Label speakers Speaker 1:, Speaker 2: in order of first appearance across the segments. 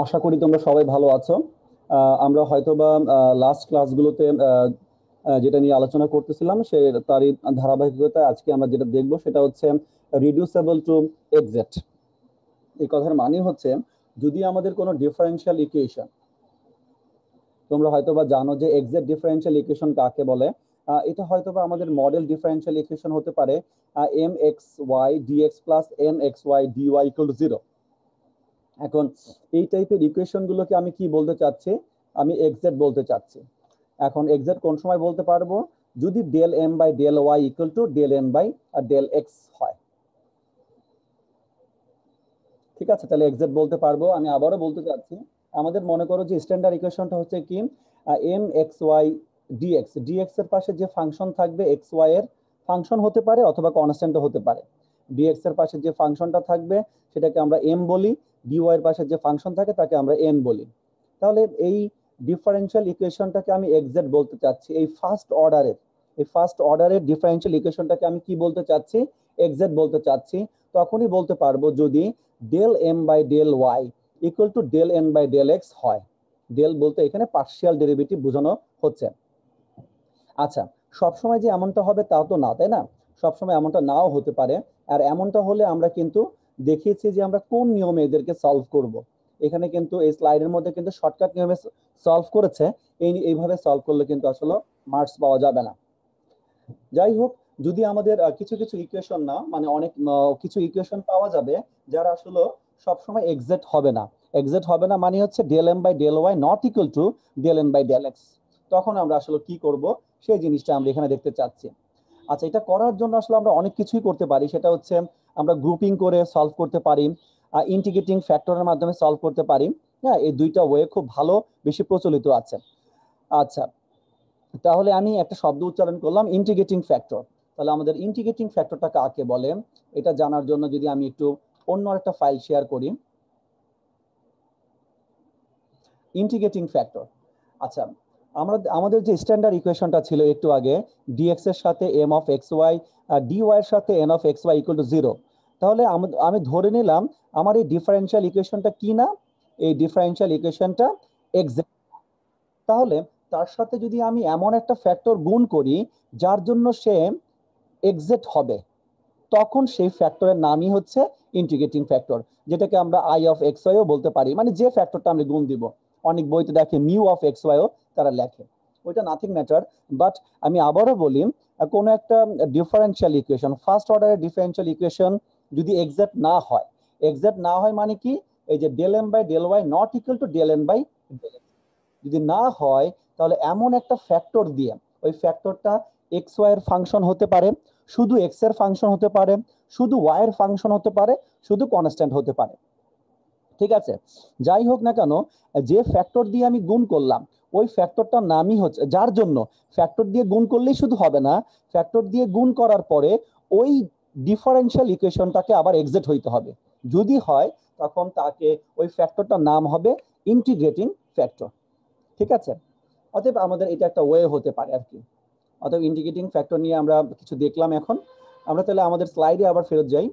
Speaker 1: আশা করি তোমরা সবাই ভালো আছো। আমরা হয়তোবা লাস্ট ক্লাসগুলোতে যেটা নিয়ে আলোচনা করতেছিলাম তারই ধারাবাহিকতায় আজকে আমরা যেটা দেখবো সেটা হচ্ছে রিডিউসেবল টু এক্সাক্ট। এই কথার মানে হচ্ছে, যদি আমাদের কোনো ডিফারেনশিয়াল ইকুয়েশন, তোমরা হয়তোবা জানো যে এক্সাক্ট ডিফারেনশিয়াল ইকুয়েশন কাকে বলে। এটা হয়তোবা আমাদের মডেল ডিফারেনশিয়াল ইকুয়েশন হতে পারে M X Y D X plus M X Y D Y equal to zero. এখন এই টাইপের ইকুয়েশন গুলোকে আমি কি বলতে চাচ্ছি? আমি এক্সাক্ট বলতে চাচ্ছি। এখন এক্সাক্ট কোন সময় বলতে পারবো? যদি del M by del Y equal to del M by del X হয়। ঠিক আছে, তাহলে এক্সাক্ট বলতে পারবো। আমি আবারও বলতে চাচ্ছি, আমাদের মনে করো যে স্ট্যান্ডার্ড ইকুয়েশনটা হচ্ছে কি, M X Y D X, D X এর পাশে যে ফাংশন থাকবে এক্স ওয়াই এর ফাংশন হতে পারে অথবা কনস্ট্যান্টও হতে পারে। ডিএক্স এর পাশে যে ফাংশনটা থাকবে সেটাকে আমরা এম বলি, ডিওয়াই এর পাশে যে ফাংশন থাকে তাকে আমরা এন বলি। তাহলে এই ডিফারেনশিয়াল ইকুয়েশনটাকে আমি এক্সাক্ট বলতে চাচ্ছি। এই ফার্স্ট অর্ডারের ডিফারেনশিয়াল ইকুয়েশনটাকে আমি কি বলতে চাচ্ছি? এক্সাক্ট বলতে চাচ্ছি। তখনই বলতে পারবো যদি del M by del Y equal to del N by del X হয়। ডেল বলতে এখানে পার্শিয়াল ডেরিভেটিভ বোঝানো হচ্ছে। আচ্ছা, সবসময় যে এমনটা হবে তাও তো না, তাই না? সবসময় এমনটা নাও হতে পারে। আর এমনটা হলে আমরা কিন্তু দেখিয়েছি যে আমরা কোন নিয়মে এদেরকে সলভ করব। এখানে কিন্তু এই স্লাইডের মধ্যে কিন্তু শর্টকাট নিয়মে সলভ করেছে। এইভাবে সলভ করলে কিন্তু আসলে মার্কস পাওয়া যাবে না। যাই হোক, যদি আমাদের কিছু কিছু ইকুয়েশন না, মানে অনেক কিছু ইকুয়েশন পাওয়া যাবে যারা আসলে সবসময় এক্সাক্ট হবে না। এক্সাক্ট হবে না মানে হচ্ছে del M by del Y not equal to del N by del X. তখন আমরা আসলে কি করব সেই জিনিসটা আমরা এখানে দেখতে চাচ্ছি। আচ্ছা, এটা করার জন্য আসলে আমরা অনেক কিছুই করতে পারি। সেটা হচ্ছে আমরা গ্রুপিং করে সলভ করতে পারি, ইন্টিগ্রেটিং ফ্যাক্টরের মাধ্যমে সলভ করতে পারি। হ্যাঁ, এই দুইটা ওয়ে খুব ভালো, বেশি প্রচলিত আছে। আচ্ছা, তাহলে আমি একটা শব্দ উচ্চারণ করলাম, ইন্টিগ্রেটিং ফ্যাক্টর। তাহলে আমাদের ইন্টিগ্রেটিং ফ্যাক্টরটা কাকে বলে এটা জানার জন্য যদি আমি একটু অন্য একটা ফাইল শেয়ার করি। ইন্টিগ্রেটিং ফ্যাক্টর, আচ্ছা, আমাদের যে স্ট্যান্ডার্ড ইকুয়েশনটা ছিল একটু আগে, ডিএক্স এর সাথে এম অফ এক্স ওয়াই আর ডিওয়াই এর সাথে N of X Y equal to zero. তাহলে আমি ধরে নিলাম আমার এই ডিফারেনশিয়াল ইকুয়েশনটা কি না? এই ডিফারেনশিয়াল ইকুয়েশনটা এক্সাক্ট। তাহলে তার সাথে যদি আমি এমন একটা ফ্যাক্টর গুণ করি যার জন্য সে এক্সাক্ট হবে, তখন সেই ফ্যাক্টরের নামই হচ্ছে ইন্টিগ্রেটিং ফ্যাক্টর, যেটাকে আমরা আই অফ এক্স ওয়াইও বলতে পারি। মানে যে ফ্যাক্টরটা আমরা গুণ দিব, অনেক বইতে দেখে মিউ অফ এক্স ওয়াইও তারা লেখে, ওইটা নাথিং ম্যাটার। বাট আমি আবারও বলি, কোনো একটা ডিফারেনশিয়াল ইকুয়েশন, ফার্স্ট অর্ডারের ডিফারেনশিয়াল ইকুয়েশন যদি এক্সাক্ট না হয় মানে কি, এই যে del M by del Y not equal to del N by del X যদি না হয়, তাহলে এমন একটা ফ্যাক্টর দিয়ে, ওই ফ্যাক্টরটা এক্স ওয়াই এর ফাংশন হতে পারে, শুধু এক্স এর ফাংশন হতে পারে, শুধু ওয়াই এর ফাংশন হতে পারে, শুধু কনস্ট্যান্ট হতে পারে। ঠিক আছে, যাই হোক না কেন, যে ফ্যাক্টর দিয়ে আমি গুণ করলাম ওই ফ্যাক্টরটার নামই হচ্ছে, যার জন্য ফ্যাক্টর দিয়ে গুণ করলেই শুধু হবে না, ফ্যাক্টর দিয়ে গুণ করার পরে ওই ডিফারেনশিয়াল ইকুয়েশনটাকে আবার এক্সাক্ট হইতে হবে। যদি হয় তখন তাকে ওই ফ্যাক্টরটার নাম হবে ইন্টিগ্রেটিং ফ্যাক্টর। ঠিক আছে, অতএব আমাদের এটা একটা ওয়ে হতে পারে আর কি। অতএব ইন্টিগ্রেটিং ফ্যাক্টর নিয়ে আমরা কিছু দেখলাম। এখন আমরা তাহলে আমাদের স্লাইডে আবার ফেরত যাই।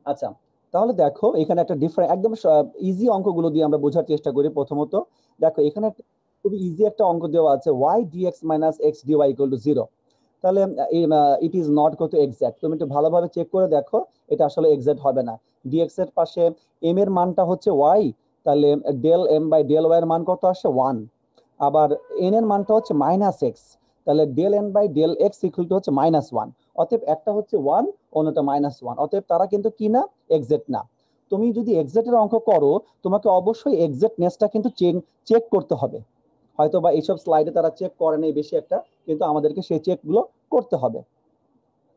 Speaker 1: আচ্ছা, তাহলে দেখো এখানে একটা ডিফারেন্ট, একদম ইজি অঙ্কগুলো দিয়ে আমরা বোঝার চেষ্টা করি। প্রথমত দেখো এখানে খুবই ইজি একটা অঙ্ক দেওয়া আছে, y dx minus x dy equal to 0। তাহলে ইট ইজ নট কত এক্সাক্ট। তুমি একটু ভালোভাবে চেক করে দেখো, এটা আসলে এক্সাক্ট হবে না। dx এর পাশে m এর মানটা হচ্ছে y, তাহলে del m by del y এর মান কত আসে? 1। আবার n এর মানটা হচ্ছে মাইনাস এক্স, তাহলে del N by del X equal to হচ্ছে -1। অতএব একটা হচ্ছে 1, অন্যটা -1। অতএব তারা কিন্তু কি না? এক্সাক্ট না। তুমি যদি এক্সাক্টের অঙ্ক করো, তোমাকে অবশ্যই এক্সাক্টনেসটা কিন্তু চেক করতে হবে। হয়তো বা এইসব স্লাইডে তারা চেক করে নেই বেশি একটা, কিন্তু আমাদেরকে সেই চেকগুলো করতে হবে।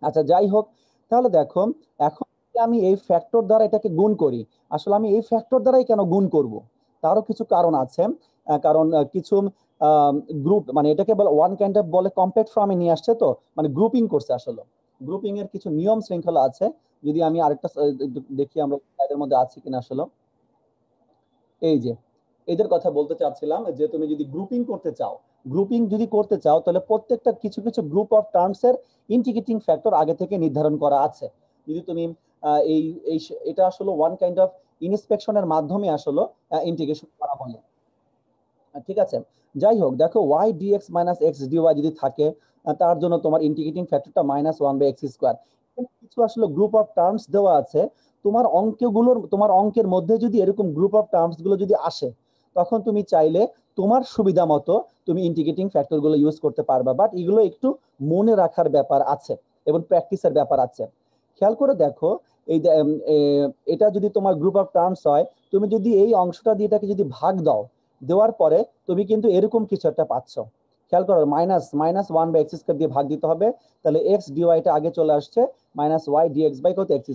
Speaker 1: আচ্ছা, যাই হোক, তাহলে দেখো এখন আমি এই ফ্যাক্টর দ্বারা এটাকে গুণ করি। আসলে আমি এই ফ্যাক্টর দ্বারাই কেন গুণ করব, তারও কিছু কারণ আছে। কারণ কিছু গ্রুপ, মানে এটাকে বলে ওয়ান কাইন্ড অফ বলে কম্প্যাক্ট ফর্মে নিয়ে আসছে, তো মানে গ্রুপিং করছে। আসলে গ্রুপিং এর কিছু নিয়ম শৃঙ্খলা আছে। যদি আমি আরেকটা দেখি আমরা এর মধ্যে আছে কিনা আসলে। এই যে এদের কথা বলতে চাচ্ছিলাম, যে তুমি যদি গ্রুপিং যদি করতে চাও তাহলে প্রত্যেকটা কিছু কিছু গ্রুপ অফ টার্মস এর ইন্টিগ্রেটিং ফ্যাক্টর আগে থেকে নির্ধারণ করা আছে। যদি তুমি এই এটা আসলে ওয়ান কাইন্ড অফ ইনস্পেকশনের মাধ্যমে আসলে ইন্টিগ্রেশন করা বলে। ঠিক আছে, যাই হোক দেখো Y D X minus X D Y যদি থাকে তার জন্য তোমার ইন্টিগ্রেটিং ফ্যাক্টরটা -1/x²। কিছু আসলে গ্রুপ অফ টার্মস দেওয়া আছে, তোমার অঙ্কের মধ্যে যদি এরকম গ্রুপ অফ টার্মস গুলো যদি আসে, তখন তুমি চাইলে তোমার সুবিধা মতো তুমি ইন্টিগ্রেটিং ফ্যাক্টর গুলো ইউজ করতে পারবা, বাট এগুলো একটু মনে রাখার ব্যাপার আছে এবং প্র্যাকটিসের ব্যাপার আছে। খেয়াল করে দেখো এটা যদি তোমার গ্রুপ অফ টার্মস হয়, তুমি যদি এই অংশটা দিয়ে এটাকে যদি ভাগ দাও, দেওয়ার পরে তুমি কিন্তু এরকম কিছু একটা পাচ্ছ। খেয়াল করো -1/x² দিয়ে ভাগ দিতে হবে, তাহলে এক্স ডিওয়াইটা আগে চলে আসছে -y/dx/x²।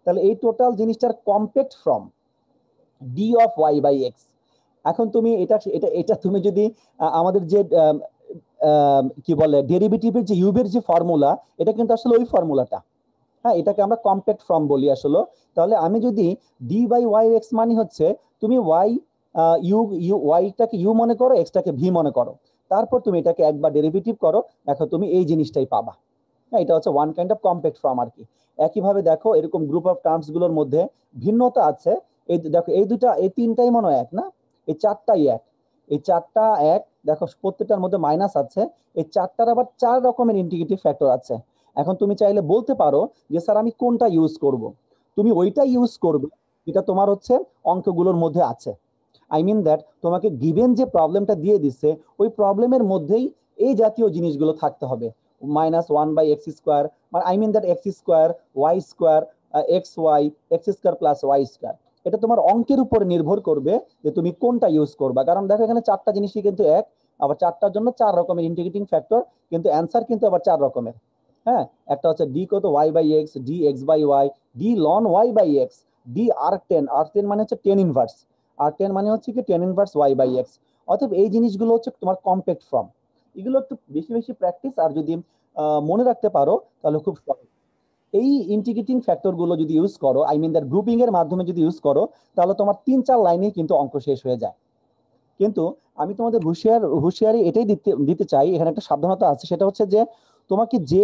Speaker 1: তাহলে এই টোটাল জিনিসটার কম্প্যাক্ট ফর্ম d/y/x। এখন তুমি এটা এটা এটা তুমি যদি আমাদের যে কি বলে ডেরিভেটিভের যে ইউবের যে ফর্মুলা, এটা কিন্তু আসলে ওই ফর্মুলাটা। হ্যাঁ, এটাকে আমরা কম্প্যাক্ট ফর্ম বলি আসলে। তাহলে আমি যদি d/y/x মানে হচ্ছে তুমি ওয়াইটাকে ইউ মনে করো, এক্সটাকে ভি মনে করো, তারপর তুমি এটাকে একবার ডেরিভেটিভ করো, দেখো তুমি এই জিনিসটাই পাবা। হ্যাঁ, এটা হচ্ছে one kind of compact form আর কি। একইভাবে দেখো এরকম গ্রুপ অফ টার্মস গুলোর মধ্যে ভিন্নতা আছে। এই দেখো এই তিনটাই মনে হয় এক না, এই চারটাই এক, এই চারটা এক। দেখো প্রত্যেকটার মধ্যে মাইনাস আছে, এই চারটার আবার 4 রকমের ইন্টিগ্রেটিভ ফ্যাক্টর আছে। এখন তুমি চাইলে বলতে পারো যে স্যার আমি কোনটা ইউজ করব। তুমি ওইটা ইউজ করবে যেটা তোমার হচ্ছে অঙ্কগুলোর মধ্যে আছে। আই মিন দ্যাট তোমাকে গিভেন যে প্রবলেমটা দিয়ে দিচ্ছে, ওই প্রবলেমের মধ্যেই এই জাতীয় জিনিসগুলো থাকতে হবে। -1/x², মানে I mean that x², y², xy, x² + y²। এটা তোমার অঙ্কের উপর নির্ভর করবে যে তুমি কোনটা ইউজ করবা। কারণ দেখো এখানে চারটা জিনিসই কিন্তু এক, আবার চারটার জন্য 4 রকমের ইন্টিগ্রেটিং ফ্যাক্টর, কিন্তু অ্যান্সার কিন্তু আবার 4 রকমের। হ্যাঁ, একটা হচ্ছে ডি কত y/x, D x/y, D ln y/x, D r10 মানে হচ্ছে 10 ইনভার্স, আর 10 মানে হচ্ছে কি 10 ইনভার্স y/x। অতএব এই জিনিসগুলো হচ্ছে তোমার কম্প্যাক্ট ফর্ম। এগুলো একটু বেশি বেশি প্র্যাকটিস আর যদি মনে রাখতে পারো তাহলে খুব সহজ। এই ইন্টিগ্রেটিং ফ্যাক্টর গুলো যদি ইউজ করো, আই মিন দ্যাট গ্রুপিং এর মাধ্যমে যদি ইউজ করো, তাহলে তোমার 3-4 লাইনেই কিন্তু অঙ্ক শেষ হয়ে যায়। কিন্তু আমি তোমাদের হুঁশিয়ারি এটাই দিতে দিতে চাই, এখানে একটা সাবধানতা আছে, সেটা হচ্ছে যে তোমাকে যে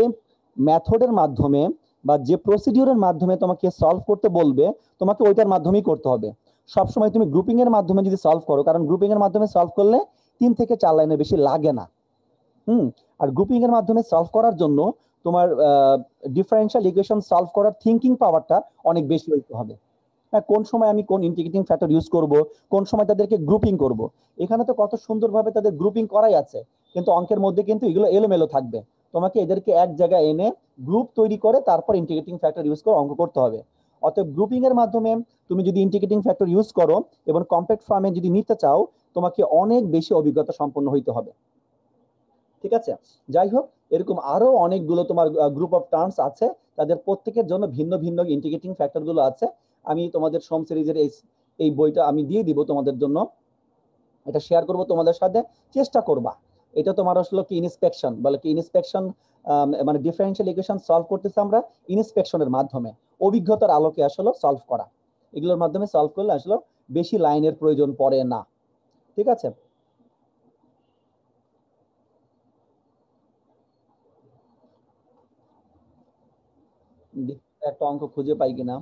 Speaker 1: মেথডের মাধ্যমে বা যে প্রসিডিউরের মাধ্যমে তোমাকে সলভ করতে বলবে, তোমাকে ওইটার মাধ্যমেই করতে হবে। সবসময় তুমি গ্রুপিং এর মাধ্যমে যদি সলভ করো, কারণ গ্রুপিং এর মাধ্যমে সলভ করলে 3 থেকে 4 লাইনের বেশি লাগে না। আর গ্রুপিং এর মাধ্যমে সলভ করার জন্য তোমার ডিফারেনশিয়াল ইকুয়েশন সলভ করার থিঙ্কিং পাওয়ারটা অনেক বেশি হইতে হবে। হ্যাঁ, কোন সময় আমি কোন ইন্টিগ্রেটিং ফ্যাক্টর ইউজ করব, কোন সময় তাদেরকে গ্রুপিং করব, এখানে তো কত সুন্দরভাবে তাদের গ্রুপিং করাই আছে, কিন্তু অঙ্কের মধ্যে কিন্তু এগুলো এলোমেলো থাকবে। তোমাকে এদেরকে এক জায়গায় এনে গ্রুপ তৈরি করে তারপর ইন্টিগ্রেটিং ফ্যাক্টর ইউজ করে অঙ্ক করতে হবে। অতএব গ্রুপিং এর মাধ্যমে তুমি যদি ইন্টিগ্রেটিং ফ্যাক্টর ইউজ করো এবং কম্প্যাক্ট ফর্মে যদি নিতে চাও, তোমাকে অনেক বেশি অভিজ্ঞতা সম্পন্ন হইতে হবে। ঠিক আছে, যাই হোক এরকম আরো অনেকগুলো তোমার গ্রুপ অফ টার্মস আছে, তাদের প্রত্যেকের জন্য ভিন্ন ভিন্ন ইন্টিগ্রেটিং ফ্যাক্টর গুলো আছে। আমি তোমাদের সোম সিরিজের এই বইটা আমি দিয়ে দিব তোমাদের জন্য, এটা শেয়ার করব তোমাদের সাথে, চেষ্টা করবা। এটা তোমার আসলে কি ইনস্পেকশন বলে, কি ইনস্পেকশন মানে ডিফারেনশিয়াল ইকুয়েশন সলভ করতেছি আমরা ইনস্পেকশনের মাধ্যমে, অভিজ্ঞতার আলোকে আসলে সলভ করা। এগুলোর মাধ্যমে সলভ করলে আসলে বেশি লাইনের প্রয়োজন পড়ে না। ঠিক আছে, একটা অঙ্ক খুঁজে পাই কিনা।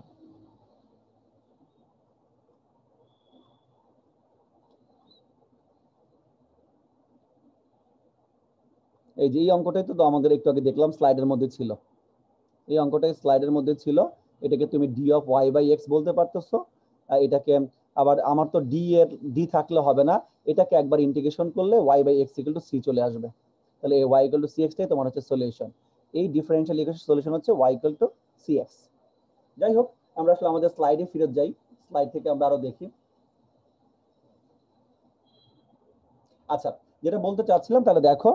Speaker 1: এই যে এই অঙ্কটাই তো আমাদের একটু আগে দেখলাম স্লাইডের মধ্যে ছিল, এই অঙ্কটাই স্লাইডের মধ্যে ছিল। এটাকে তুমি d/y/x বলতে পারতেছো। এটাকে আবার আমার তো ডি থাকলে হবে না, এটাকে একবার ইন্টিগ্রেশন করলে y/x = c চলে আসবে। তাহলে এই y = cx টাই তোমার হচ্ছে সলিউশন। এই ডিফারেনশিয়াল ইকুয়েশন সলিউশন হচ্ছে y = cx। যাই হোক, আমরা আসলে আমাদের স্লাইডে ফিরে যাই, স্লাইড থেকে আমরা আরো দেখি। আচ্ছা, যেটা বলতে চাচ্ছিলাম, তাহলে দেখো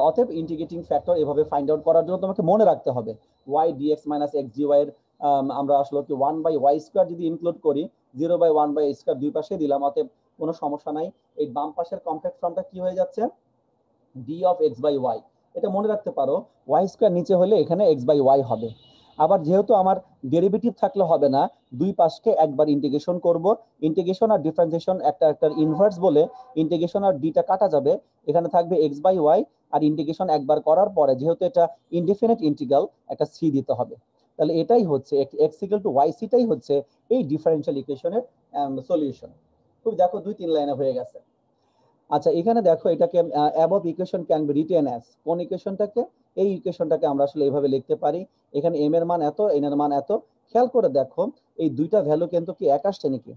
Speaker 1: অতএব ইন্টিগ্রেটিং ফ্যাক্টর এভাবে ফাইন্ড আউট করার জন্য তোমাকে মনে রাখতে হবে y dx - x dy এর আমরা আসলে কি 1/y² যদি ইনক্লুড করি, 0/1/x² দুই পাশে দিলাম, অতএব কোনো সমস্যা নাই। এই বাম পাশের কমপ্লেক্স ফর্মটা কি হয়ে যাচ্ছে, d/x/y। এটা মনে রাখতে পারো, y² নিচে হলে এখানে x/y হবে। আবার যেহেতু আমার ডেরিভেটিভ থাকলে হবে না, দুই পাশকে একবার ইন্টিগ্রেশন করব। ইন্টিগ্রেশন আর ডিফারেন্সিয়েশন একটা একটা ইনভার্স বলে ইন্টিগ্রেশন আর ডিটা কাটা যাবে, এখানে থাকবে x/y। আর ইন্টিগ্রেশন একবার করার পরে যেহেতু এটা ইনডিফিনিট ইন্টিগ্রাল, একটা c দিতে হবে। তাহলে এটাই হচ্ছে x ইকুয়াল টু y সিটাই হচ্ছে এই ডিফারেনশিয়াল ইকুয়েশনের সলিউশন। খুব দেখো 2-3 লাইনে হয়ে গেছে। আচ্ছা এখানে দেখো এটাকে above equation can be written as, কোন ইকুয়েশনটাকে, এই ইকুয়েশনটাকে আমরা আসলে এইভাবে লিখতে পারি। এখানে m এর মান এত, n এর মান এত। খেয়াল করে দেখো এই দুইটা ভ্যালু কিন্তু কি এক আসছে নাকি?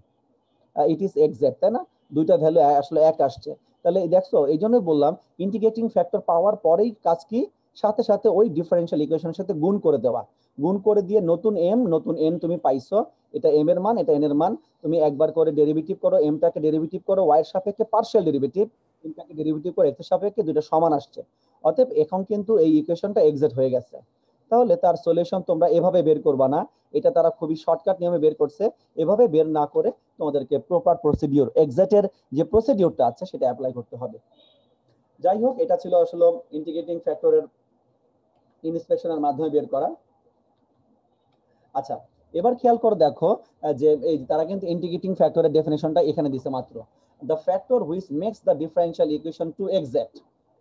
Speaker 1: ইট ইজ এক্সাক্ট, তাই না? দুইটা ভ্যালু আসলে এক আসছে। তাহলে দেখছো এই জন্যই বললাম ইন্টিগ্রেটিং ফ্যাক্টর পাওয়ার পরেই কাজ কি, সাথে সাথে ওই ডিফারেনশিয়াল ইকুয়েশনের সাথে গুণ করে দেওয়া। গুণ করে দিয়ে নতুন m নতুন n তুমি পাইছো, এটা m এর মান এটা n এর মান, তুমি একবার করে ডেরিভেটিভ করো, m টাকে ডেরিভেটিভ করো y এর সাপেক্ষে পার্শিয়াল ডেরিভেটিভ, n টাকে ডেরিভেটিভ করে x এর সাপেক্ষে, দুটো সমান আসছে। অতএব এখন কিন্তু এই ইকুয়েশনটা এক্সাক্ট হয়ে গেছে। তাহলে তার সলিউশন তোমরা এভাবে বের করবা না, এটা তারা খুবই শর্টকাট নিয়মে বের করছে। এভাবে বের না করে তোমাদেরকে প্রপার প্রসিডিওর, এক্সাক্টের যে প্রসিডিওরটা আছে সেটা অ্যাপ্লাই করতে হবে। যাই হোক, এটা ছিল আসলে ইন্টিগ্রেটিং ফ্যাক্টরের ইন্সপেকশনের মাধ্যমে বের করা। আচ্ছা এবার খেয়াল করে দেখো যে এই তারা কিন্তু ইন্টিগ্রেটিং ফ্যাক্টরের ডেফিনেশনটা এখানে দিছে মাত্র, the factor which makes the differential equation to exact.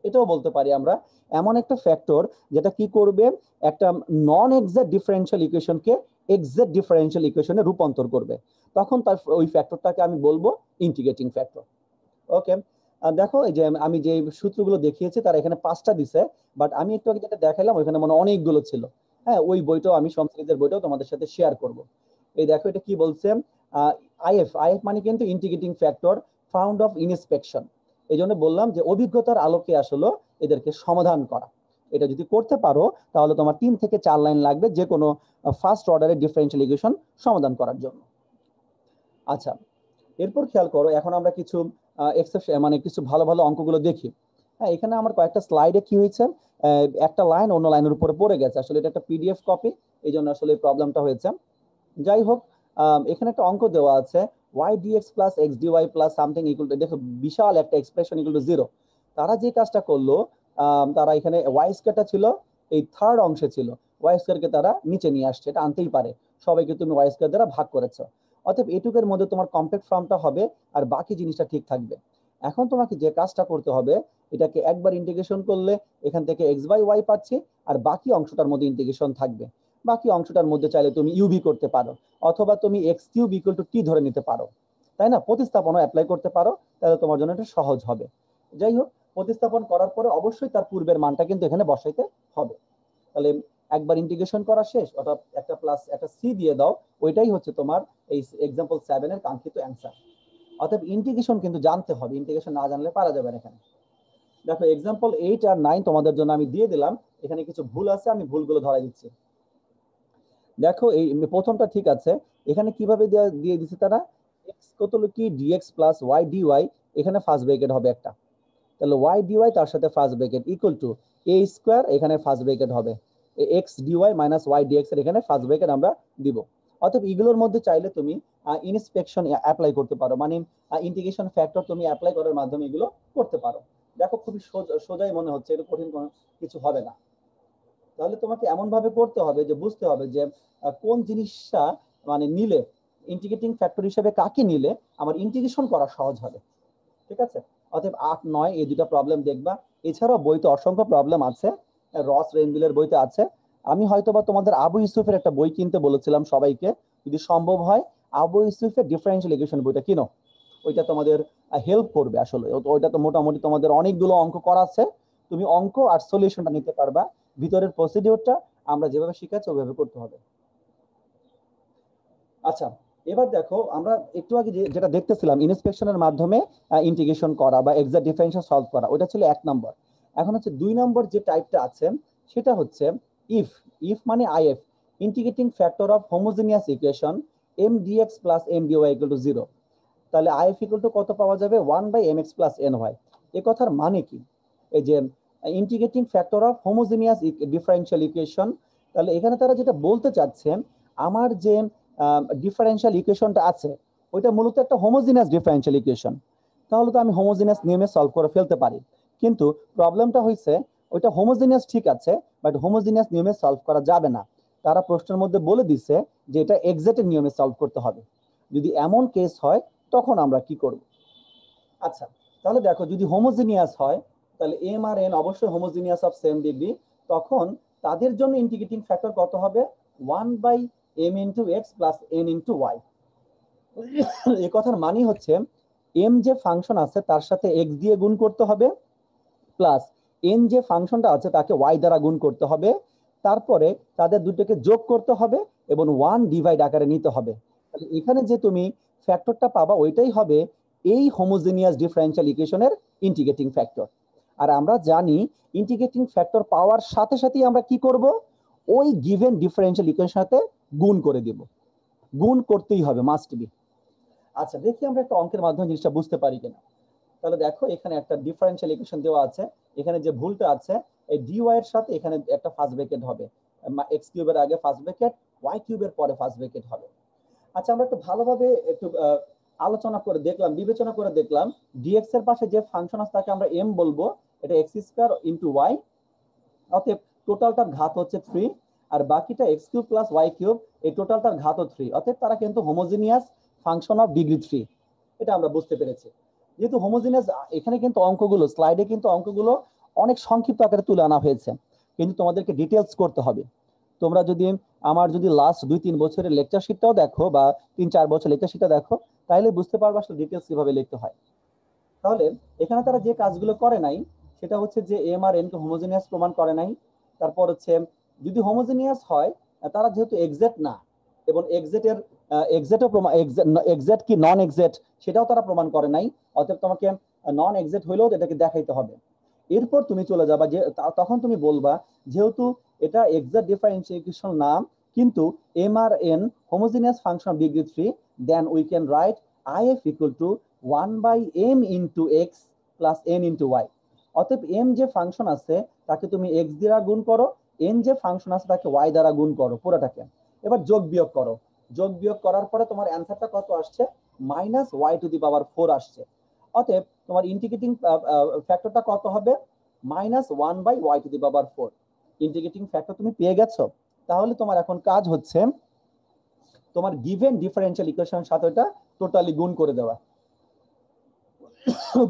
Speaker 1: এটাও বলতে পারি আমরা এমন একটা ফ্যাক্টর যেটা কি করবে, একটা নন এক্সাক্ট ডিফারেনশিয়াল ইকুয়েশনকে এক্সাক্ট ডিফারেনশিয়াল ইকুয়েশনে রূপান্তর করবে, তখন তার ওই ফ্যাক্টরটাকে আমি বলবো ইন্টিগ্রেটিং ফ্যাক্টর। ওকে, দেখো এই যে আমি যে সূত্রগুলো দেখিয়েছি তারা এখানে 5টা দিছে, বাট আমি একটু আগে যেটা দেখাইলাম ওইখানে মনে অনেকগুলো ছিল। হ্যাঁ, ওই বইটাও আমি সমসিরিজের বইটাও তোমাদের সাথে শেয়ার করব। এই দেখো এটা কি বলছে, আইএফ, আইএফ মানে কিন্তু integrating factor found of inspection. এই জন্য বললাম যে অভিজ্ঞতার আলোকে আসলে এদেরকে সমাধান করা। এটা যদি করতে পারো তাহলে তোমার 3 থেকে 4 লাইন লাগবে যে কোনো ফার্স্ট অর্ডারের ডিফারেনশিয়াল ইকুয়েশন সমাধান করার জন্য। আচ্ছা এরপর খেয়াল করো, এখন আমরা কিছু এক্সেপশন মানে কিছু ভালো ভালো অঙ্কগুলো দেখি। হ্যাঁ, এখানে আমার কয়েকটা স্লাইডে কি হয়েছে, একটা লাইন অন্য লাইনের উপরে পড়ে গেছে, আসলে এটা একটা পিডিএফ কপি, এই জন্য আসলে এই প্রবলেমটা হয়েছে। যাই হোক, এখানে একটা অঙ্ক দেওয়া আছে y dx plus X D Y plus something equal to, দেখো বিশাল একটা এক্সপ্রেশন ইকুয়াল টু 0। তারা যে কাজটা করলো, তারা এখানে ওয়াই স্কয়ারটা ছিল এই থার্ড অংশে ছিল, ওয়াই স্কয়ারকে তারা নিচে নিয়ে আসছে, এটা আনতেই পারে, সবাইকে তুমি ওয়াই স্কয়ার দ্বারা ভাগ করেছো। অতএব এটুকের মধ্যে তোমার কমপ্লেক্স ফর্মটা হবে আর বাকি জিনিসটা ঠিক থাকবে। এখন তোমাকে যে কাজটা করতে হবে, এটাকে একবার ইন্টিগ্রেশন করলে এখান থেকে এক্স বাই ওয়াই পাচ্ছি, আর বাকি অংশটার মধ্যে ইন্টিগ্রেশন থাকবে। বাকি অংশটার মধ্যে চাইলে তুমি ইউবি করতে পারো, অথবা তুমি এক্স কিউব ইকুয়াল টু টি ধরে নিতে পারো, তাই না? প্রতিস্থাপনও অ্যাপ্লাই করতে পারো, তাহলে তোমার জন্য এটা সহজ হবে। যাই হোক, প্রতিস্থাপন করার পরে অবশ্যই তার পূর্বের মানটা কিন্তু এখানে বসাইতে হবে। তাহলে একবার ইন্টিগ্রেশন করা শেষ, অর্থাৎ একটা প্লাস একটা সি দিয়ে দাও, ওইটাই হচ্ছে তোমার এই এক্সাম্পল 7 এর কাঙ্ক্ষিত অ্যান্সার। অতএব ইন্টিগ্রেশন কিন্তু জানতে হবে, ইন্টিগ্রেশন না জানলে পারা যাবে না এখানে। দেখো এক্সাম্পল 8 আর 9 তোমাদের জন্য আমি দিয়ে দিলাম, এখানে কিছু ভুল আছে, আমি ভুলগুলো ধরাই দিচ্ছি। দেখো এই প্রথমটা ঠিক আছে, এখানে কিভাবে দিয়ে দিচ্ছে তারা, x কত হলো কি dx প্লাস y dy, এখানে ফার্স্ট ব্র্যাকেট হবে একটা, তাহলে y dy তার সাথে first bracket equal to a square, এখানে ফার্স্ট ব্র্যাকেট হবে x dy minus y dx এর এখানে ফার্স্ট ব্র্যাকেট আমরা দিব। অতএব এগুলোর মধ্যে চাইলে তুমি ইনস্পেকশন অ্যাপ্লাই করতে পারো, মানে ইন্টিগ্রেশন ফ্যাক্টর তুমি অ্যাপ্লাই করার মাধ্যমে এগুলো করতে পারো। দেখো খুবই সোজাই মনে হচ্ছে, এটা কঠিন কোনো কিছু হবে না। তাহলে তোমাকে এমন ভাবে করতে হবে যে বুঝতে হবে যে কোন জিনিসটা মানে নিলে, ইন্টিগ্রেটিং ফ্যাক্টর হিসেবে কাকে নিলে আমার ইন্টিগ্রেশন করা সহজ হবে। ঠিক আছে, অতএব 8-9 এই দুটো প্রবলেম দেখবা। এছাড়াও বইতে অসংখ্য প্রবলেম আছে, রস রেনবিলের বইতে আছে। আমি হয়তোবা তোমাদের আবু ইউসুফের একটা বই কিনতে বলেছিলাম সবাইকে, যদি সম্ভব হয় আবু ইউসুফের ডিফারেন্সিয়াল ইকুয়েশন বইটা কিনো, ওইটা তোমাদের হেল্প করবে আসলে। ওইটা তো মোটামুটি তোমাদের অনেকগুলো অঙ্ক করা আছে, তুমি অঙ্ক আর সলিউশনটা নিতে পারবা। ভিতরের প্রসিডিওরটা আমরা যেভাবে শিখাচ্ছি ওইভাবে করতে হবে। আচ্ছা এবার দেখো, আমরা একটু আগে যেটা দেখতেছিলাম ইনস্পেকশনের মাধ্যমে ইন্টিগ্রেশন করা বা এক্সাক্ট ডিফারেনশিয়াল সলভ করা, ওটা ছিল 1 নম্বর। এখন হচ্ছে 2 নম্বর যে টাইপটা আছে সেটা হচ্ছে ইফ, ইফ মানে I F, integrating factor of homogeneous equation M D X plus M D Y equal to 0। তাহলে আইএফ ইকুয়াল টু কত পাওয়া যাবে, 1/mx প্লাস এনওয়াই। এ কথার মানে কি, এই যে integrating factor of homogeneous differential equation, তাহলে এখানে তারা যেটা বলতে চাচ্ছেন, আমার যে ডিফারেনশিয়াল ইকুয়েশনটা আছে ওইটা মূলত একটা হোমোজেনিয়াস ডিফারেনশিয়াল ইকুয়েশন, তাহলে তো আমি হোমোজেনিয়াস নিয়মে সলভ করে ফেলতে পারি। কিন্তু প্রবলেমটা হয়েছে ওইটা হোমোজেনিয়াস ঠিক আছে, বাট হোমোজেনিয়াস নিয়মে সলভ করা যাবে না। তারা প্রশ্নের মধ্যে বলে দিছে যে এটা এক্সাক্ট নিয়মে সলভ করতে হবে। যদি এমন কেস হয় তখন আমরা কি করব? আচ্ছা তাহলে দেখো, যদি হোমোজিনিয়াস হয় তাহলে এম আর এন অবশ্যই হোমোজিনিয়াস অফ সেম ডিগ্রি, তখন তাদের জন্য ইন্টিগ্রেটিং ফ্যাক্টর কত হবে, 1/m into X plus n into Y. এই কথার মানে হচ্ছে m যে ফাংশন আছে তার সাথে x দিয়ে গুণ করতে হবে, প্লাস n যে ফাংশনটা আছে তাকে y দ্বারা গুণ করতে হবে, তারপরে তাদের দুটোকে যোগ করতে হবে এবং 1 ডিভাইড আকারে নিতে হবে। তাহলে এখানে যে তুমি ফ্যাক্টরটা পাবা ওইটাই হবে এই হোমোজেনিয়াস ডিফারেনশিয়াল ইকুয়েশনের ইন্টিগ্রেটিং ফ্যাক্টর। আর আমরা জানি ইন্টিগ্রেটিং ফ্যাক্টর পাওয়ার সাথে সাথেই আমরা কি করব, ওই গিভেন ডিফারেনশিয়াল ইকুয়েশনের সাথে গুণ করে দিব, গুণ করতেই হবে, মাস্ট বি। আচ্ছা দেখি আমরা একটা অঙ্কের মাধ্যমে জিনিসটা বুঝতে পারি কিনা। তাহলে দেখো এখানে একটা ডিফারেনশিয়াল ইকুয়েশন দেওয়া আছে, এখানে যে ভুলটা আছে এই dy এর সাথে এখানে একটা ফার্স্ট ব্র্যাকেট হবে, x কিউবের আগে ফার্স্ট ব্র্যাকেট, y কিউবের পরে ফার্স্ট ব্র্যাকেট হবে। আচ্ছা আমরা একটু ভালোভাবে একটু আলোচনা করে দেখলাম, বিবেচনা করে দেখলাম dx এর পাশে যে ফাংশন আছে তাকে আমরা m বলবো, এটা x স্কয়ার ইনটু y, অতএব টোটালটার ঘাত হচ্ছে 3, আর বাকিটা x cube plus y cube, এই টোটালটার ঘাতও 3, অতএব তারা কিন্তু হোমোজেনিয়াস ফাংশন অফ ডিগ্রি 3, এটা আমরা বুঝতে পেরেছি। যেহেতু হোমোজেনিয়াস, এখানে কিন্তু অঙ্কগুলো স্লাইডে কিন্তু অঙ্কগুলো অনেক সংক্ষিপ্ত আকারে তুলে আনা হয়েছে, কিন্তু তোমাদেরকে ডিটেলস করতে হবে। তোমরা যদি আমার যদি লাস্ট 2-3 বছরের লেকচার শিটটাও দেখো বা 3-4 বছর লেকচার শিটটা দেখো, তাহলে বুঝতে পারবে আসলে ডিটেলস কিভাবে লিখতে হয়। তাহলে এখানে তারা যে কাজগুলো করে নাই সেটা হচ্ছে যে এম আর এন কে হোমোজেনিয়াস প্রমাণ করে নাই। তারপর হচ্ছে যদি হোমোজেনিয়াস হয় তারা যেহেতু এক্সাক্ট না, এবং এক্সাক্টের এক্সাক্টও প্রমাণ, এক্সাক্ট কি নন এক্সাক্ট সেটাও তারা প্রমাণ করে নাই, অতএব তোমাকে নন এক্সাক্ট হইলেও এটাকে দেখাইতে হবে। এরপর তুমি চলে যাবা যে তখন তুমি বলবা যেহেতু এটা এক্সাক্ট ডিফারেন্সিয়েশন নাম, কিন্তু এম আর N homogeneous function of degree 3, then we can write if equal to 1/m into x plus n into y। অতএব m যে ফাংশন আছে তাকে তুমি x দ্বারা গুণ করো, n যে ফাংশন আছে তাকে y দ্বারা গুণ করো পুরোটাকে, এবার যোগ বিয়োগ করো। যোগ বিয়োগ করার পরে তোমার অ্যান্সারটা কত আসছে, -y⁴ আসছে। অতএব তোমার ইন্টিগ্রেটিং ফ্যাক্টরটা কত হবে, -1/y⁴। ইন্টিগ্রেটিং ফ্যাক্টর তুমি পেয়ে গেছো। তাহলে তোমার এখন কাজ হচ্ছে তোমার গিভেন ডিফারেনশিয়াল ইকুয়েশনের সাথে এটা টোটালি গুণ করে দেওয়া।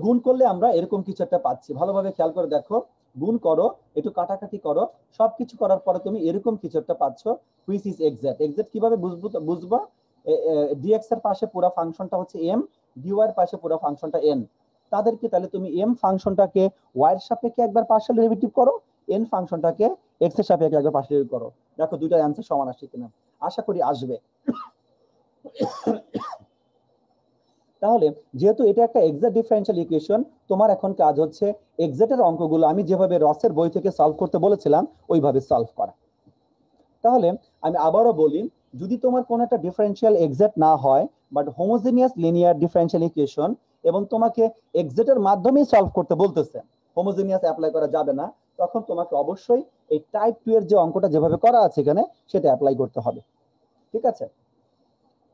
Speaker 1: গুণ করলে আমরা এরকম কিছু একটা পাচ্ছি, ভালোভাবে খেয়াল করে দেখো, গুণ করো, একটু কাটাকাটি করো, সবকিছু করার পরে তুমি এরকম কিছু একটা পাচ্ছ, হুইচ ইজ এক্সাক্ট। এক্সাক্ট কিভাবে বুঝবো, dx এর পাশে পুরো ফাংশনটা হচ্ছে m, dy এর পাশে পুরো ফাংশনটা n, তাদেরকে তাহলে তুমি m ফাংশনটাকে y এর সাপেক্ষে একবার পার্শিয়াল ডেরিভেটিভ করো, n ফাংশনটাকে x এর সাপেক্ষে একবার পার্শিয়াল ডেরিভেটিভ করো, দেখো দুইটার অ্যান্সার সমান আসছে কিনা, আশা করি আসবে। তাহলে যেহেতু এটা একটা এক্সাক্ট ডিফারেনশিয়াল ইকুয়েশন, তোমার এখন কাজ হচ্ছে এক্সাক্টের অঙ্কগুলো আমি যেভাবে রসের বই থেকে সলভ করতে বলেছিলাম ওইভাবে সলভ করা। তাহলে আমি আবারও বলি, যদি তোমার কোনো একটা ডিফারেনশিয়াল এক্সাক্ট না হয় but homogeneous linear differential equation, এবং তোমাকে এক্সাক্টের মাধ্যমেই সলভ করতে বলতেছে, হোমোজেনিয়াস অ্যাপ্লাই করা যাবে না, তখন তোমাকে অবশ্যই এই টাইপ 2 এর যে অঙ্কটা যেভাবে করা আছে এখানে সেটা অ্যাপ্লাই করতে হবে। ঠিক আছে,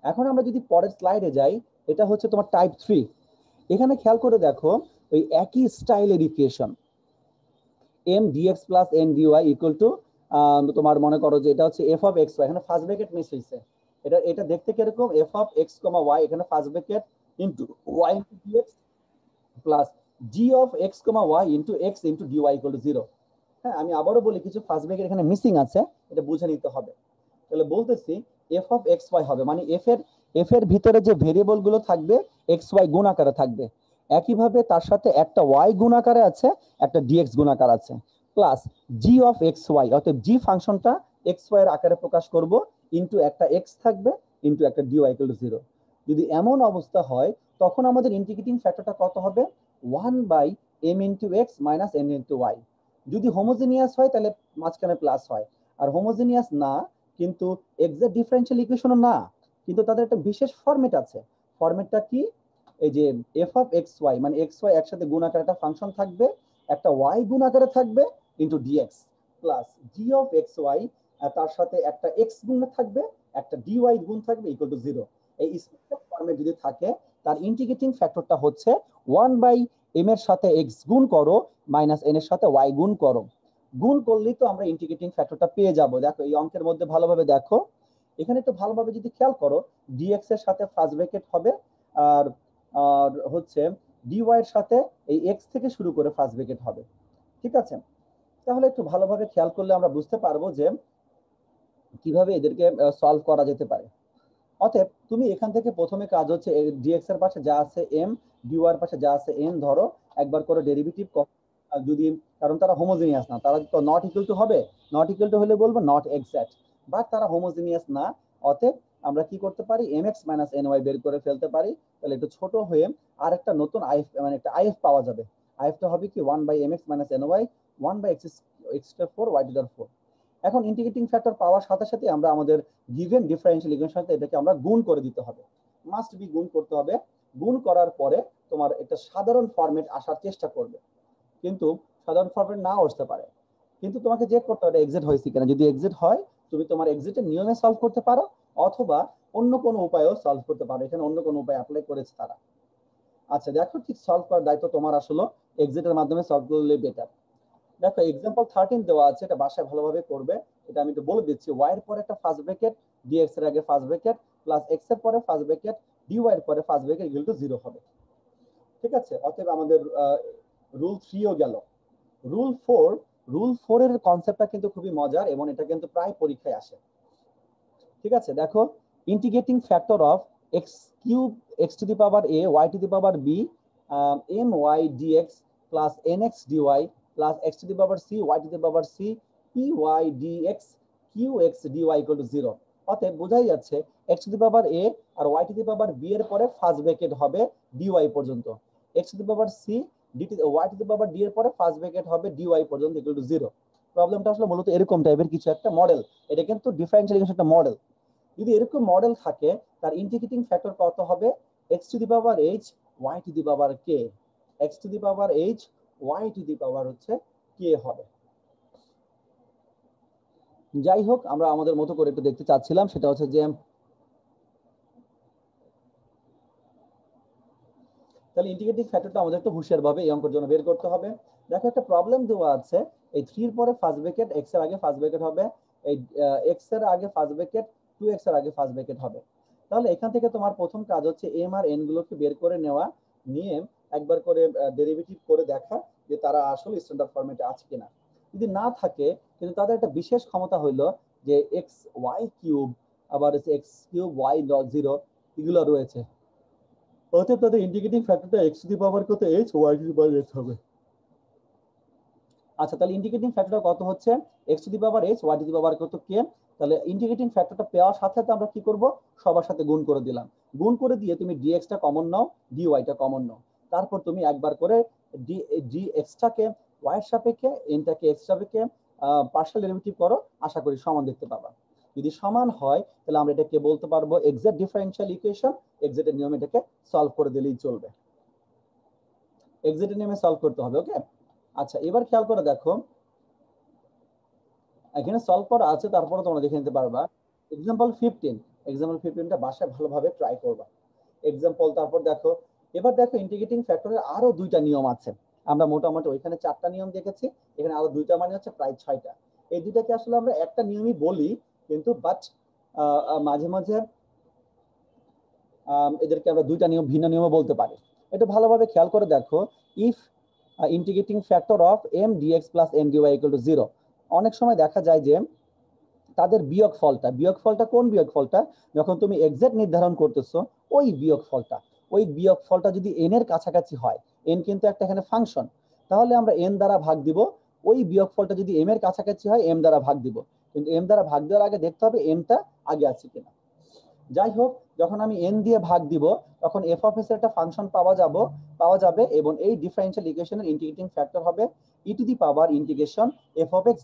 Speaker 1: এখন আমরা যদি পরের স্লাইডে যাই, এটা হচ্ছে তোমার টাইপ 3। এখানে খেয়াল করে দেখো ওই একই স্টাইলের equation, m dx plus n dy equal two, তোমার মনে করো যে এটা হচ্ছে f অফ x y, এখানে ফার্স্ট ব্র্যাকেট মিস হয়েছে, এটা এটা দেখতে কিরকম, f অফ x, y, এখানে first bracket into y into dx plus g of x, y into x into dy equal to 0। হ্যাঁ আমি আবারও বলি কিছু ফার্স্ট ব্র্যাকেট এখানে মিসিং আছে, এটা বুঝে নিতে হবে। তাহলে বলতেছি f অফ x y হবে, মানে f এর ভিতরে যে ভেরিয়েবল গুলো থাকবে x y গুণ আকারে থাকবে, একইভাবে তার সাথে একটা y গুণ আকারে আছে, একটা dx গুণ আকার আছে, plus g of x y, অর্থাৎ g ফাংশনটা x y এর আকারে প্রকাশ করব, ইনটু একটা x থাকবে, ইনটু একটা dy ইকুয়াল টু 0। যদি এমন অবস্থা হয় তখন আমাদের ইন্টিগ্রেটিং ফ্যাক্টরটা কত হবে, 1/m into x minus n into y। যদি হোমোজেনিয়াস হয় তাহলে মাঝখানে প্লাস হয়, আর হোমোজেনিয়াস না কিন্তু এক্সাক্ট ডিফারেনশিয়াল ইকুয়েশনও না, কিন্তু তাদের একটা বিশেষ ফরম্যাট আছে। ফরম্যাটটা কি, এই যে f অফ x y, মানে x y একসাথে গুণ আকারে একটা ফাংশন থাকবে, একটা y গুণ আকারে থাকবে into dx, plus g of x y, তার সাথে একটা x গুণ থাকবে, একটা dy গুণ থাকবে ইকুয়াল টু 0। এই স্পেসিফিক ফরম্যাট যদি থাকে তার ইন্টিগ্রেটিং ফ্যাক্টরটা হচ্ছে 1/m এর সাথে x গুণ করো মাইনাস n এর সাথে y গুণ করো, গুণ করলেই তো আমরা ইন্টিগ্রেটিং ফ্যাক্টরটা পেয়ে যাব। দেখো এই অঙ্কের মধ্যে ভালোভাবে দেখো, এখানে তো ভালোভাবে যদি খেয়াল করো dx এর সাথে ফার্স্ট ব্র্যাকেট হবে, আর আর হচ্ছে dy এর সাথে এই x থেকে শুরু করে ফার্স্ট ব্র্যাকেট হবে। ঠিক আছে, তাহলে একটু ভালোভাবে খেয়াল করলে আমরা বুঝতে পারবো যে কিভাবে এদেরকে সলভ করা যেতে পারে। অতএব তুমি এখান থেকে প্রথমে কাজ হচ্ছে ডিএক্স এর পাশে যা আছে এম, ডিওয়াই এর পাশে যা আছে এন ধরো, একবার করে ডেরিভেটিভ যদি, কারণ তারা হোমোজিনিয়াস না, তারা তো নট ইকুয়াল টু হবে, নট ইকুয়াল টু হলে বলবো নট এক্সাক্ট, বাট তারা হোমোজিনিয়াস না। অতএব আমরা কি করতে পারি, M X minus N Y বের করে ফেলতে পারি। তাহলে একটু ছোট হয়ে আর একটা নতুন আইএফ, মানে একটা আইএফ পাওয়া যাবে। আইএফটা হবে কি 1/mx minus N Y, 1/x4 y to the 4। এখন ইন্টিগ্রেটিং ফ্যাক্টর পাওয়ার সাথে সাথে আমরা আমাদের গিভেন ডিফারেন্সিয়াল ইকুয়েশনের সাথে এটাকে আমরা গুণ করে দিতে হবে, মাস্ট বি গুণ করতে হবে। গুণ করার পরে তোমার একটা সাধারণ ফরম্যাট আসার চেষ্টা করবে, কিন্তু সাধারণ ফরম্যাট নাও আসতে পারে। কিন্তু তোমাকে চেক করতে হবে এক্সিট হয়েছে কিনা। যদি এক্সিট হয়, তুমি তোমার এক্সিটের নিয়মে সলভ করতে পারো, অথবা অন্য কোনো উপায়েও সলভ করতে পারো। এখানে অন্য কোনো উপায় অ্যাপ্লাই করেছে তারা। আচ্ছা দেখো, ঠিক সলভ করার দায়িত্ব তোমার, আসলে এক্সিটের মাধ্যমে সলভ করলে বেটার। দেখো এক্সাম্পল 13 দেওয়া আছে, এটা বাসায় ভালোভাবে করবে। এটা আমি একটু বলে দিচ্ছি। y এর পরে একটা ফার্স্ট ব্র্যাকেট, dx এর আগে ফার্স্ট ব্র্যাকেট, প্লাস x এর পরে ফার্স্ট ব্র্যাকেট, dy এর পরে ফার্স্ট ব্র্যাকেট ইকুয়াল টু 0 হবে। ঠিক আছে, অতএব আমাদের রুল 3 ও গেল। রুল 4, রুল 4 এর কনসেপ্টটা কিন্তু খুবই মজার এবং এটা কিন্তু প্রায় পরীক্ষায় আসে। ঠিক আছে, দেখো integrating factor of x cube x to the power a y to the power b my dx plus nx dy plus x to the power c y to the power c py dx qx dy equal to 0। অতএব বোঝাই যাচ্ছে x to the power a আর y to the power b এর পরে first bracket হবে dy পর্যন্ত, x to the power c y to the power d এর পরে ফার্স্ট ব্র্যাকেট হবে dy পর্যন্ত ইকুয়াল টু 0। প্রবলেমটা আসলে মূলত এরকম টাইপের কিছু একটা মডেল। এটা কিন্তু ডিফারেনশিয়াল ইকুয়েশন একটা মডেল। যদি এরকম মডেল থাকে, তার ইন্টিগ্রেটিং ফ্যাক্টর কত হবে, x to the power h y to the power k, x to the power h y to the power হচ্ছে k হবে। যাই হোক, আমরা আমাদের মতো করে একটু দেখতে চাচ্ছিলাম, সেটা হচ্ছে যে তাহলে ইন্টিগ্রেটিং ফ্যাক্টরটা আমাদের একটু হুঁশিয়ারভাবে এই অঙ্কের জন্য বের করতে হবে। দেখো একটা প্রবলেম দেওয়া আছে, এই 3 এর পরে ফার্স্ট ব্র্যাকেট, x এর আগে ফার্স্ট ব্র্যাকেট হবে, এই x এর আগে ফার্স্ট ব্র্যাকেট, 2x এর আগে ফার্স্ট ব্র্যাকেট হবে। তাহলে এখান থেকে তোমার প্রথম কাজ হচ্ছে m আর n গুলোকে বের করে নেওয়া, নিয়ে একবার করে ডেরিভেটিভ করে দেখা যে তারা আসলে স্ট্যান্ডার্ড ফরম্যাটে আছে কিনা। যদি না থাকে, কিন্তু তাদের একটা বিশেষ ক্ষমতা হইলো যে x y কিউব, আবার x কিউব y ডট 0 এগুলো রয়েছে। অতএব তাদের ইন্টিগ্রেটিং ফ্যাক্টরটা x টু দি পাওয়ার কত h, y to the power h হবে। আচ্ছা, তাহলে ইন্টিগ্রেটিং ফ্যাক্টর কত হচ্ছে, x to the power h, y to the power কত k। তাহলে ইন্টিগ্রেটিং ফ্যাক্টরটা পাওয়ার সাথে সাথে আমরা কি করব, সবার সাথে গুণ করে দিলাম। গুণ করে দিয়ে তুমি dx টা কমন নাও, dy টা কমন নাও। তারপর তুমি একবার করে dx টাকে y এর সাপেক্ষে, n টাকে x সাপেক্ষে পার্শিয়াল ডেরিভেটিভ করো, আশা করি সমান দেখতে পাবা। যদি সমান হয়, তাহলে আমরা এটাকে বলতে পারবো এক্সাক্ট ডিফারেনশিয়াল ইকুয়েশন। এক্সাক্টের নিয়মে এটাকে সলভ করে দিলেই চলবে। এক্সাক্টের নিয়মে সলভ করতে হবে, ওকে। আচ্ছা, এবার খেয়াল করে দেখো, এখানে সলভ করা আছে, তারপরে তোমরা দেখে নিতে পারবা। এক্সাম্পল 15, এক্সাম্পল 15টা বাসায় ভালোভাবে ট্রাই করবা। এক্সাম্পল, তারপর দেখো, এবার দেখো ইন্টিগ্রেটিং ফ্যাক্টরের আরো দুইটা নিয়ম আছে। আমরা মোটামুটি ওইখানে 4টা নিয়ম দেখেছি, এখানে আরো দুইটা, মানে হচ্ছে প্রায় 6টা। এই দুইটাকে আসলে আমরা একটা নিয়মই বলি, কিন্তু বাট মাঝে মাঝে এদেরকে আমরা দুইটা নিয়ম, ভিন্ন নিয়মও বলতে পারি। একটু ভালোভাবে খেয়াল করে দেখো, if integrating factor of m dx plus m dy equal to 0। অনেক সময় দেখা যায় যে তাদের বিয়োগফলটা কোন বিয়োগফলটা, যখন তুমি এক্সাক্ট নির্ধারণ করতেছো ওই বিয়োগফলটা যদি n এর কাছাকাছি হয়, n কিন্তু একটা এখানে ফাংশন, তাহলে আমরা n দ্বারা ভাগ দিব। ওই বিয়োগফলটা যদি m এর কাছাকাছি হয়, m দ্বারা ভাগ দিব। কিন্তু m দ্বারা ভাগ দেওয়ার আগে দেখতে হবে n টা আগে আছে কিনা। যাই হোক, যখন আমি n দিয়ে ভাগ দিব, তখন f অফ s এর একটা ফাংশন পাওয়া যাবে, এবং এই ডিফারেনশিয়াল ইকুয়েশনের ইন্টিগ্রেটিং ফ্যাক্টর হবে e two the power integration f of x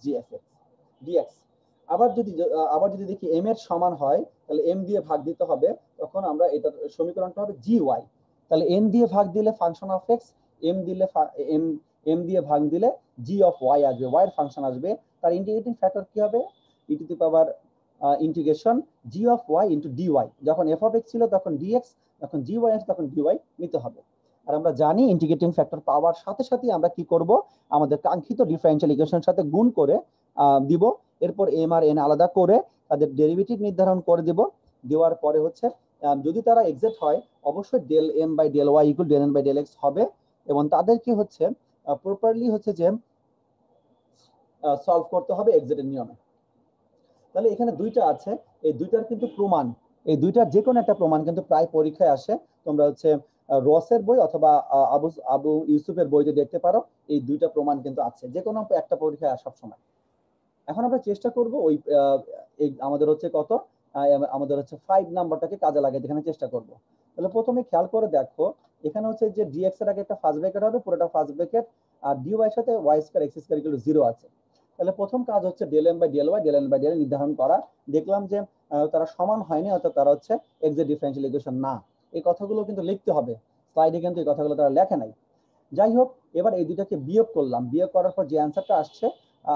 Speaker 1: dx। আবার যদি দেখি m এর সমান হয়, তাহলে m দিয়ে ভাগ দিতে হবে, তখন আমরা এটার সমীকরণটা হবে gy। তাহলে n দিয়ে ভাগ দিলে ফাংশন অফ x, m দিলে m দিয়ে ভাগ দিলে g অফ y আসবে, y এর ফাংশন আসবে। তার ইন্টিগ্রেটিং ফ্যাক্টর কি হবে, e two the power integration g of y into dy। যখন f অফ x ছিল তখন dx, যখন gy আছে তখন dy নিতে হবে। আর আমরা জানি ইন্টিগ্রেটিং ফ্যাক্টর পাওয়ার সাথে সাথে আমরা কি করব, আমাদের কাঙ্ক্ষিত ডিফারেনশিয়াল ইকুয়েশনের সাথে গুণ করে দিব। এরপর m আর n আলাদা করে তাদের ডেরিভেটিভ নির্ধারণ করে দিব। দেওয়ার পরে হচ্ছে যদি তারা এক্সাক্ট হয়, অবশ্যই del m by del y equal del n by del x হবে, এবং তাদেরকে হচ্ছে প্রপারলি হচ্ছে যে সলভ করতে হবে এক্সাক্টের নিয়মে। তাহলে এখানে দুইটা আছে, এই দুইটার কিন্তু প্রমাণ, এই দুইটার যে কোনো একটা প্রমাণ কিন্তু প্রায় পরীক্ষায় আসে। তোমরা হচ্ছে রসের বই অথবা আবু আবু ইউসুফের বইতে দেখতে পারো, এই দুইটা প্রমাণ কিন্তু আছে যে কোনো একটা পরীক্ষায় সব সময়। এখন আমরা চেষ্টা করব ওই আমাদের হচ্ছে কত, আমাদের হচ্ছে 5 নাম্বারটাকে কাজে লাগাতে এখানে চেষ্টা করব। তাহলে প্রথমে খেয়াল করে দেখো, এখানে হচ্ছে যে ডিএক্স এর আগে একটা ফার্স্ট ব্র্যাকেট হবে, পুরোটা ফার্স্ট ব্র্যাকেট, আর ডি ওয়াই এর সাথে Y square X square equal to 0 আছে। তাহলে প্রথম কাজ হচ্ছে del M by del Y, del N by del নির্ধারণ করা। দেখলাম যে তারা সমান হয়নি, অর্থাৎ তারা হচ্ছে এক্স এর ডিফারেনশিয়াল ইকুয়েশন না। এই কথাগুলো কিন্তু লিখতে হবে, স্লাইডে কিন্তু এই কথাগুলো তারা লেখে নাই। যাই হোক, এবার এই দুটাকে বিয়োগ করলাম, বিয়োগ করার পর যে অ্যান্সারটা আসছে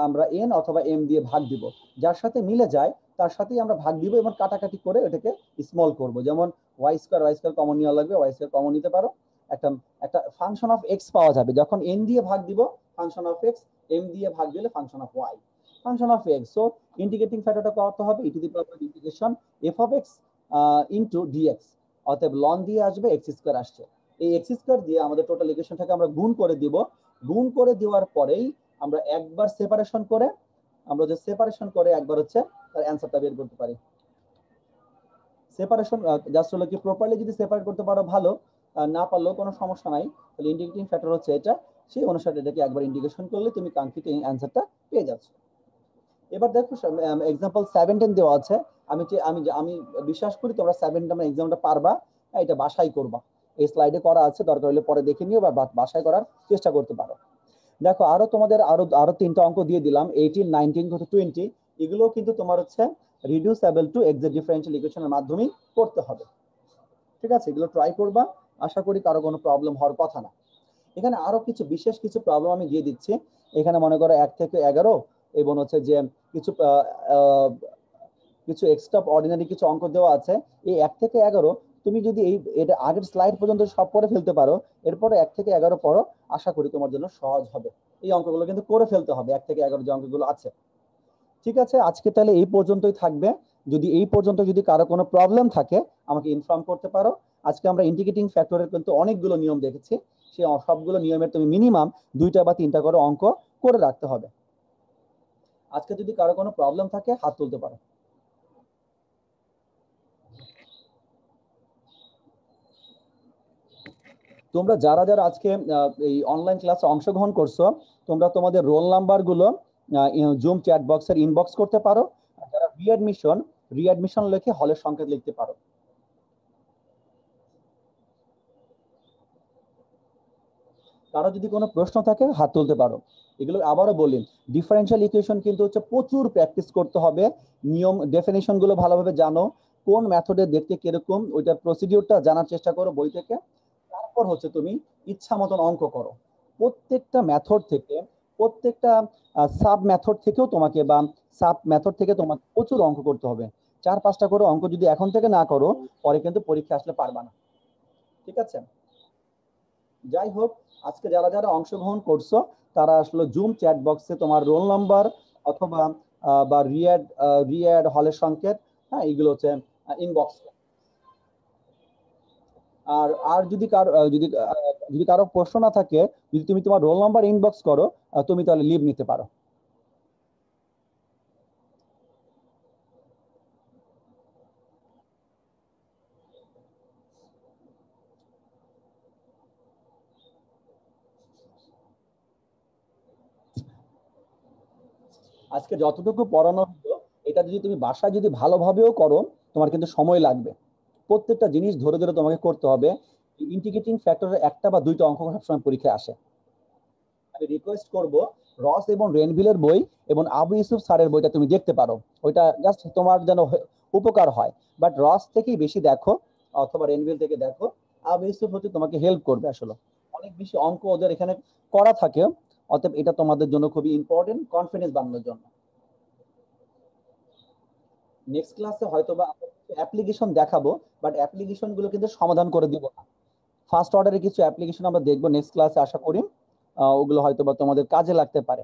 Speaker 1: আমরা এন অথবা এম দিয়ে ভাগ দিব, যার সাথে মিলে যায় তার সাথেই আমরা ভাগ দিব এবং কাটাকাটি করে এটাকে স্মল করব। যেমন ওয়াই স্কয়ার কমন নেওয়া লাগবে, ওয়াই স্কয়ার কমন নিতে পারো, একটা একটা ফাংশন অফ এক্স পাওয়া যাবে যখন এন দিয়ে ভাগ দিব, ফাংশন অফ এক্স, এম দিয়ে ভাগ দিলে function of Y, function of X. So integrating ফ্যাক্টরটা কত হবে, E to the power integration F of X into dx, অতএব লন দিয়ে আসবে এক্স স্কয়ার আসছে, এই এক্স স্কয়ার দিয়ে আমাদের টোটাল ইকুয়েশনটাকে আমরা গুণ করে দিব। গুণ করে দেওয়ার পরেই আমরা একবার সেপারেশন করে, আমরা যে সেপারেশন করে একবার হচ্ছে তার অ্যান্সারটা বের করতে পারি। সেপারেশন জাস্ট হলো কি প্রপারলি যদি সেপারেট করতে পারো ভালো, না পারলেও কোনো সমস্যা নাই। তাহলে ইন্টিগ্রেটিং ফ্যাক্টর হচ্ছে এটা, সেই অনুসারে এটাকে একবার ইন্টিগ্রেশন করলে তুমি কাঙ্ক্ষিত অ্যান্সারটা পেয়ে যাচ্ছ। এবার দেখো এক্সাম্পল 17 দেওয়া আছে। আমি আমি আমি বিশ্বাস করি তোমরা 7 নাম্বার এক্সামটা পারবা, এটা বাসায় করবা, এই স্লাইডে করা আছে, দরকার হলে পরে দেখে নিও বা বাসায় করার চেষ্টা করতে পারো। দেখো আরো তোমাদের আরো আরো তিনটা অঙ্ক দিয়ে দিলাম, 18, 19 কত 20, এগুলো কিন্তু তোমার হচ্ছে রিডিউসেবল টু এক্সাক্ট ডিফারেনশিয়াল ইকুয়েশনের মাধ্যমেই করতে হবে। ঠিক আছে, এগুলো ট্রাই করবা, আশা করি কারো কোনো প্রবলেম হওয়ার কথা না। এখানে আরো কিছু বিশেষ কিছু প্রবলেম আমি দিয়ে দিচ্ছি। এখানে মনে করো 1 থেকে 11 এবং হচ্ছে যে কিছু কিছু এক্সট্রা অর্ডিনারি কিছু অঙ্ক দেওয়া আছে। এই 1 থেকে 11 তুমি যদি এই এটা আগের স্লাইড পর্যন্ত সব পড়ে ফেলতে পারো, এরপরে 1 থেকে 11 পড়ো, আশা করি তোমার জন্য সহজ হবে। এই অঙ্কগুলো কিন্তু করে ফেলতে হবে, 1 থেকে 11 যে অঙ্কগুলো আছে। ঠিক আছে, আজকে তাহলে এই পর্যন্তই থাকবে। যদি এই পর্যন্ত যদি কারো কোনো প্রবলেম থাকে আমাকে ইনফর্ম করতে পারো। আজকে আমরা ইন্টিগ্রেটিং ফ্যাক্টরের কিন্তু অনেকগুলো নিয়ম দেখেছি, সেই সবগুলো নিয়মের তুমি মিনিমাম 2টা বা 3টা করে অঙ্ক করে রাখতে হবে। আজকে যদি কারো কোনো প্রবলেম থাকে হাত তুলতে পারো। তোমরা যারা যারা আজকে এই অনলাইন ক্লাসে অংশগ্রহণ করছো, তোমরা তোমাদের রোল নাম্বার গুলো জুম চ্যাট বক্সের ইনবক্স করতে পারো। আর যারা রিঅ্যাডমিশন, রিঅ্যাডমিশন লিখে হলের সংকেত লিখতে পারো। কারো যদি কোনো প্রশ্ন থাকে হাত তুলতে পারো। এগুলো আবারও বলি, ডিফারেন্সিয়াল ইকুয়েশন কিন্তু হচ্ছে প্রচুর প্র্যাকটিস করতে হবে। নিয়ম ডেফিনেশন গুলো ভালোভাবে জানো, কোন মেথডে দেখতে কিরকম ওইটার প্রসিডিউরটা জানার চেষ্টা করো বই থেকে। তারপর হচ্ছে তুমি ইচ্ছা মতন অঙ্ক করো। প্রত্যেকটা মেথড থেকে, প্রত্যেকটা সাব মেথড থেকেও তোমাকে বা সাব মেথড থেকে তোমাকে প্রচুর অঙ্ক করতে হবে। 4-5টা করে অঙ্ক যদি এখন থেকে না করো, পরে কিন্তু পরীক্ষা আসলে পারবা না। ঠিক আছে, যাই হোক, আজকে যারা যারা অংশগ্রহণ করছো তারা আসলে জুম চ্যাট বক্সে তোমার রোল নাম্বার অথবা বা রিয়াড হলের সংকেত, হ্যাঁ এগুলো হচ্ছে ইনবক্স। আর আর যদি কারো যদি কারো প্রশ্ন না থাকে, যদি তুমি তোমার রোল নাম্বার ইনবক্স করো, তুমি তাহলে লিভ নিতে পারো। আজকে যতটুকু পড়ানো হলো, এটা যদি তুমি বাসায় যদি ভালোভাবেও করো, তোমার কিন্তু সময় লাগবে। প্রত্যেকটা জিনিস ধরে ধরে তোমাকে করতে হবে। ইন্টিগ্রেটিং ফ্যাক্টরের একটা বা দুইটা অঙ্ক সবসময় পরীক্ষায় আসে। আমি রিকোয়েস্ট করব, রস এবং রেনভিলের বই এবং আবু ইউসুফ স্যারের বইটা তুমি দেখতে পারো, ওইটা জাস্ট তোমার যেন উপকার হয়। বাট রস থেকেই বেশি দেখো অথবা রেনভিল থেকে দেখো, আবু ইউসুফ হচ্ছে তোমাকে হেল্প করবে আসলে, অনেক বেশি অঙ্ক ওদের এখানে করা থাকে। অতএব এটা তোমাদের জন্য খুবই ইম্পর্টেন্ট কনফিডেন্স বাড়ানোর জন্য। নেক্সট ক্লাসে হয়তো বা অ্যাপ্লিকেশন দেখাবো, বাট অ্যাপ্লিকেশন গুলো কিন্তু সমাধান করে দিব না। ফার্স্ট অর্ডারে কিছু অ্যাপ্লিকেশন আমরা দেখবো নেক্সট ক্লাসে, আশা করি ওগুলো হয়তো বা তোমাদের কাজে লাগতে পারে।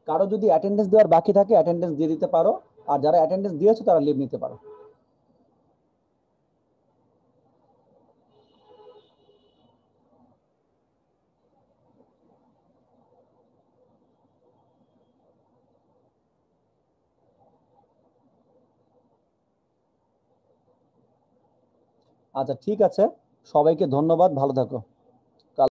Speaker 1: কারো যদি অ্যাটেন্ডেন্স দেওয়ার বাকি থাকে অ্যাটেন্ডেন্স দিয়ে দিতে পারো, আর যারা অ্যাটেন্ডেন্স দিয়েছো তারা লিভ নিতে পারো। আচ্ছা ঠিক আছে, সবাইকে ধন্যবাদ, ভালো থাকো।